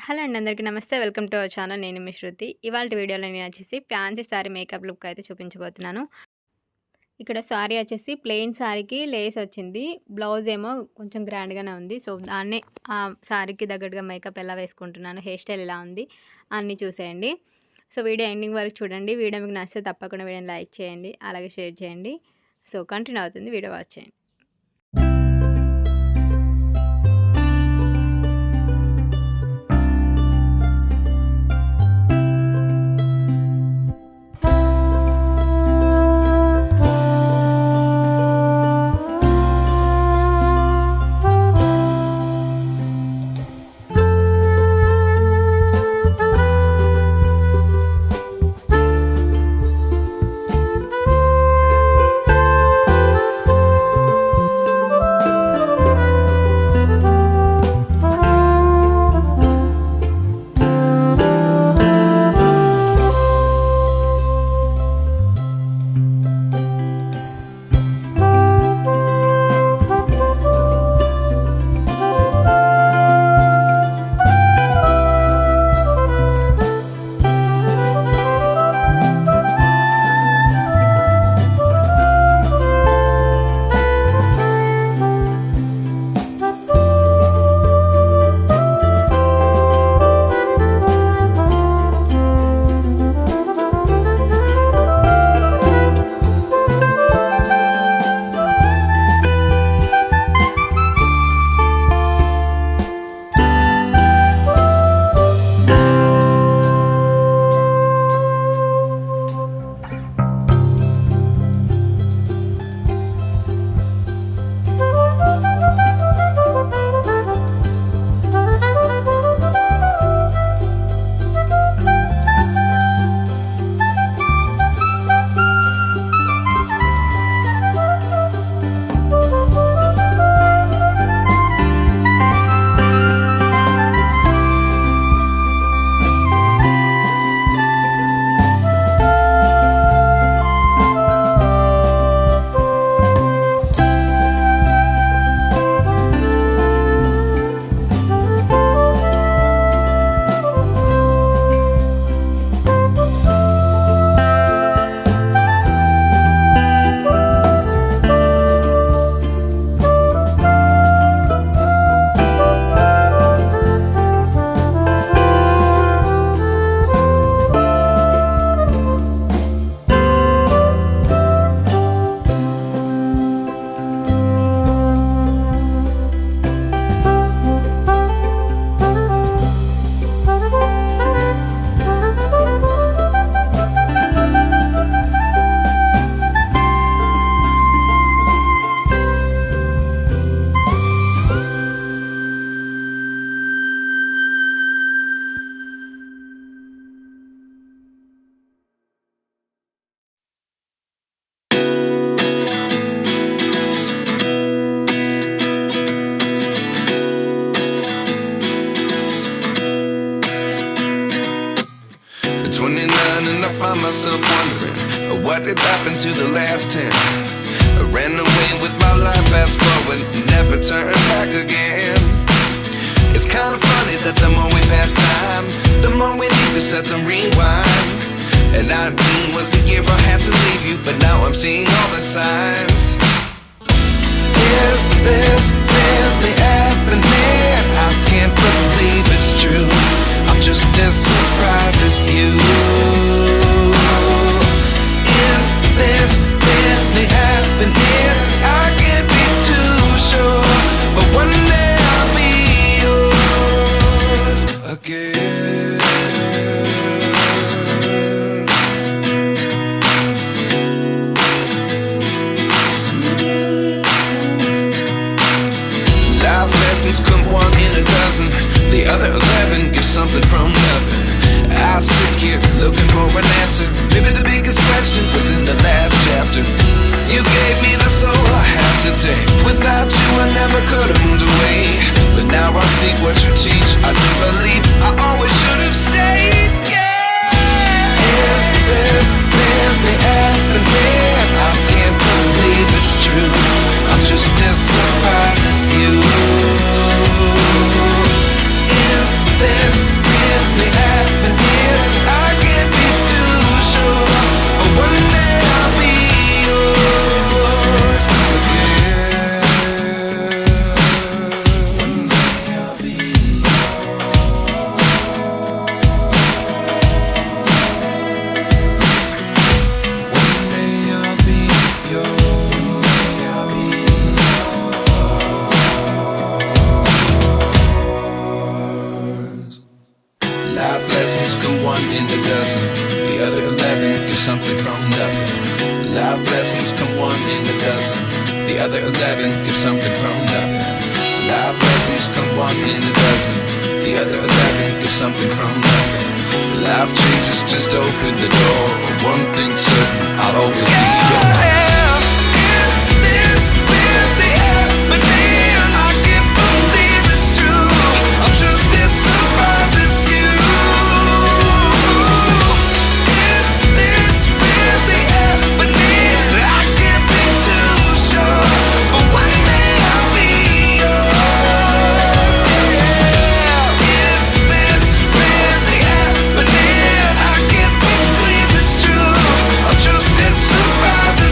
Hello అండి, అందరికీ నమస్తే. Welcome to our channel. నేను మీ శృతి. ఇవాల్టి వీడియోలో నేను వచ్చేసి ఫ్యాన్సీ సారీ మేకప్ లుక్ అయితే చూపించబోతున్నాను. ఇక్కడ సారీ వచ్చేసి ప్లెయిన్ సారీకి లేస్ వచ్చింది. బ్లౌజ్ ఏమో కొంచెం గ్రాండ్గానే ఉంది. సో దాన్నే ఆ సారీకి తగ్గట్టుగా మేకప్ ఎలా వేసుకుంటున్నాను, హెయిర్ స్టైల్ ఎలా ఉంది అన్నీ చూసేయండి. సో వీడియో ఎండింగ్ వరకు చూడండి. వీడియో మీకు నచ్చితే తప్పకుండా వీడియోని లైక్ చేయండి, అలాగే షేర్ చేయండి. సో కంటిన్యూ అవుతుంది, వీడియో వాచ్ చేయండి. Myself wondering what did happen to the last 10. I ran away with my life, fast forward, never turn back again. It's kind of funny that the more we pass time, the more we need to set them rewind. And 19 was the year I had to leave you, but now I'm seeing all the signs. Is this really happening? I can't believe it's true. I'm just as surprised as you. Is this really happening? I can't be too sure, but one day I'll be yours again. Life lessons come one in a dozen. The other 11 get something from nothing. I sit here looking for an answer. Maybe the biggest question was in the last chapter. You gave me the soul I have today. Without you I never could have moved away. But now I see what you teach. I do believe I always should have stayed. Yeah. Is this really happening? I can't believe it's true. I'm just as surprised as you. Is this really happening? I can't be too sure, but one day I'll be yours again. One day I'll be Life lessons come one in a dozen. The other 11 get something from nothing. Life lessons come one in a dozen. The other 11 get something from nothing. Life lessons come one in a dozen. The other 11 get something from nothing. Life changes just open the door. One thing's certain, I'll always be yours. Is this really happening? I can't believe it's true. I'm just as surprised as you. Is this really happening? I can't be too sure, but one day I'll be yours. Yeah. Is this really happening? I can't believe it's true. I'm just as surprised as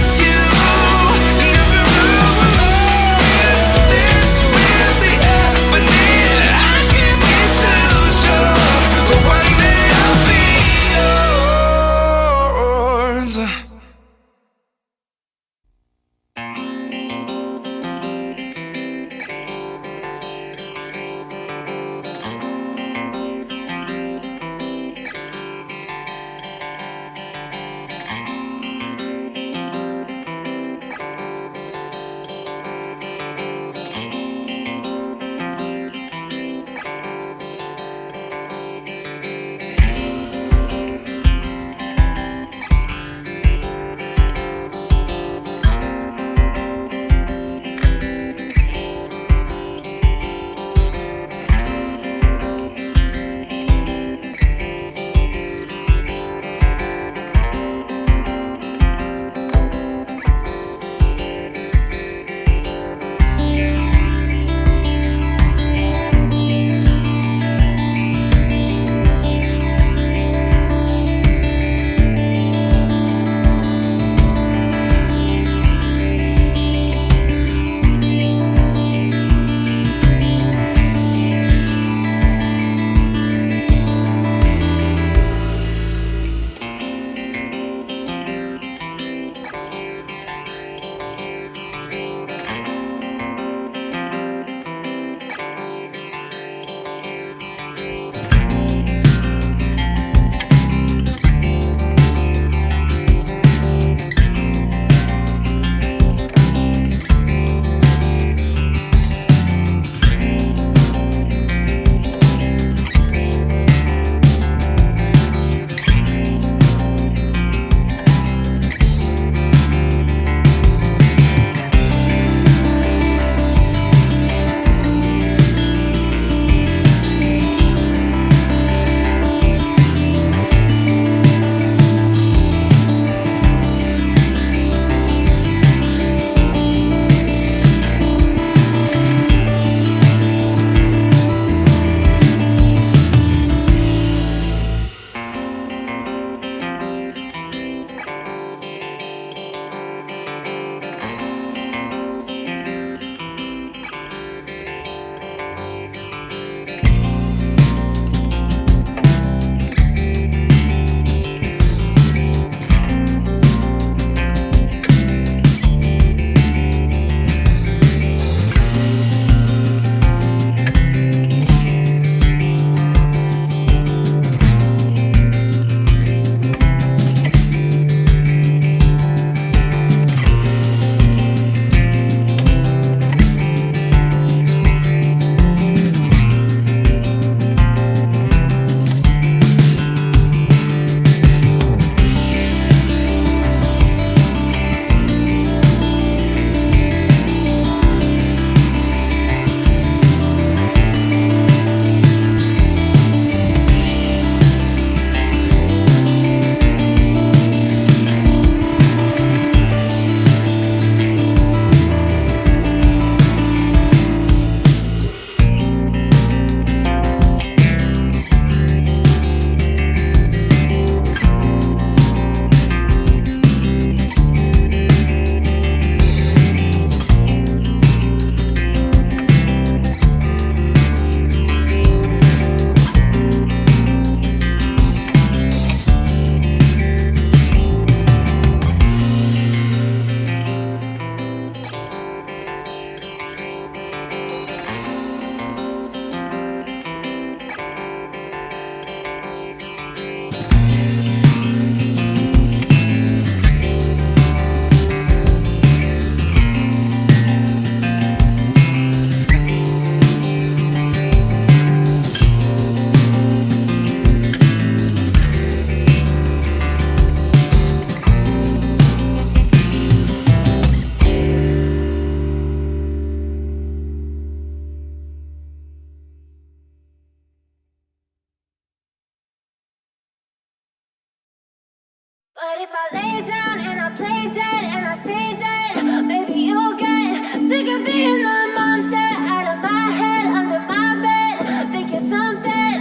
if I lay down and I play dead and I stay dead, maybe you'll get sick of being the monster out of my head, under my bed. Think you're something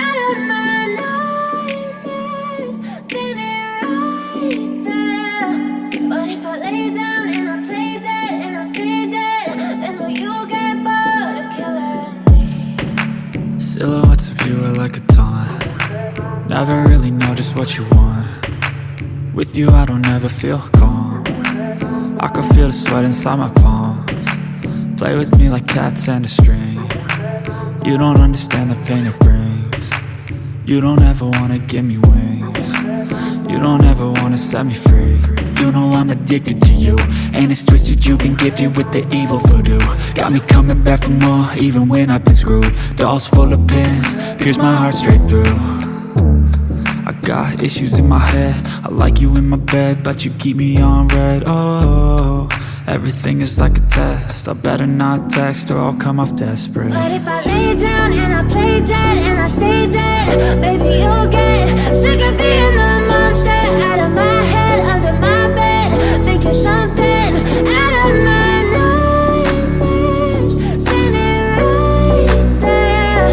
out of my nightmares, standing right there. But if I lay down and I play dead and I stay dead, then will you get bored of killing me? Silhouettes of you are like a taunt. Never really know just what you want. With you I don't ever feel calm. I can feel the sweat inside my palms. Play with me like cats and a string. You don't understand the pain it brings. You don't ever wanna give me wings. You don't ever wanna set me free. You know I'm addicted to you, and it's twisted, you've been gifted with the evil voodoo. Got me coming back for more, even when I've been screwed. Dolls full of pins, pierce my heart straight through. I got issues in my head, I like you in my bed, but you keep me on red. Oh, everything is like a test, I better not text or I'll come off desperate. But if I lay down and I play dead and I stay dead, baby you'll get sick of being the monster out of my head, under my bed. Think you're something out of my nightmares, standing right there.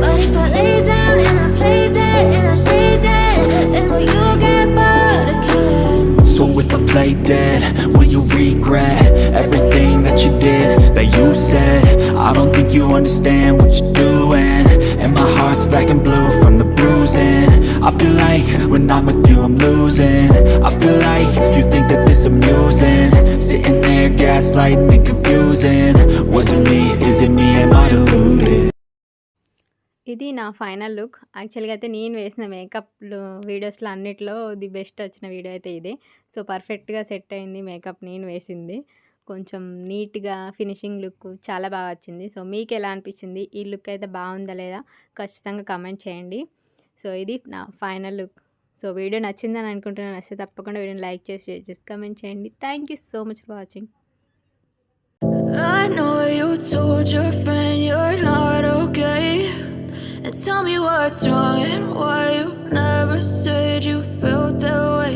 But if I lay down and I play dead and I stay dead, then will you get bored of killing me? So if I play dead, will you regret everything that you did, that you said? I don't think you understand what you're doing, and my heart's black and blue from the bruising. I feel like when I'm with you I'm losing. I feel like you think that this amusing, sitting there gaslighting and confusing. Was it me? Is it me? Am I deluded? ఇది నా final look. యాక్చువల్‌గా అయితే నేను వేసిన మేకప్‌లు వీడియోస్‌లో అన్నిట్లో the best వచ్చిన video అయితే ఇదే. సో, పర్ఫెక్ట్‌గా సెట్ అయింది మేకప్ నేను వేసింది. కొంచెం నీట్‌గా ఫినిషింగ్ లుక్ చాలా బాగా వచ్చింది. సో, మీకెలా అనిపించింది? ఈ లుక్ అయితే బాగుందా లేదా? ఖచ్చితంగా కామెంట్ చేయండి. సో, ఇది నా ఫైనల్ లుక్. సో, వీడియో నచ్చిందని అనుకుంటున్నాను. నచ్చితే తప్పకుండా వీడియోని లైక్ చేసి, షేర్ చేసి, కామెంట్ చేయండి. Thank you so much for watching. I know you told your friend you're not okay, and tell me what's wrong and why you never said you felt that way.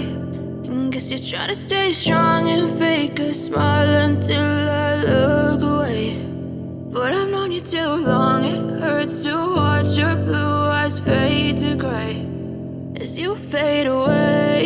And guess you're trying to stay strong and fake a smile until I look away. But I've known you too long, it hurts to watch your blue eyes fade to gray as you fade away.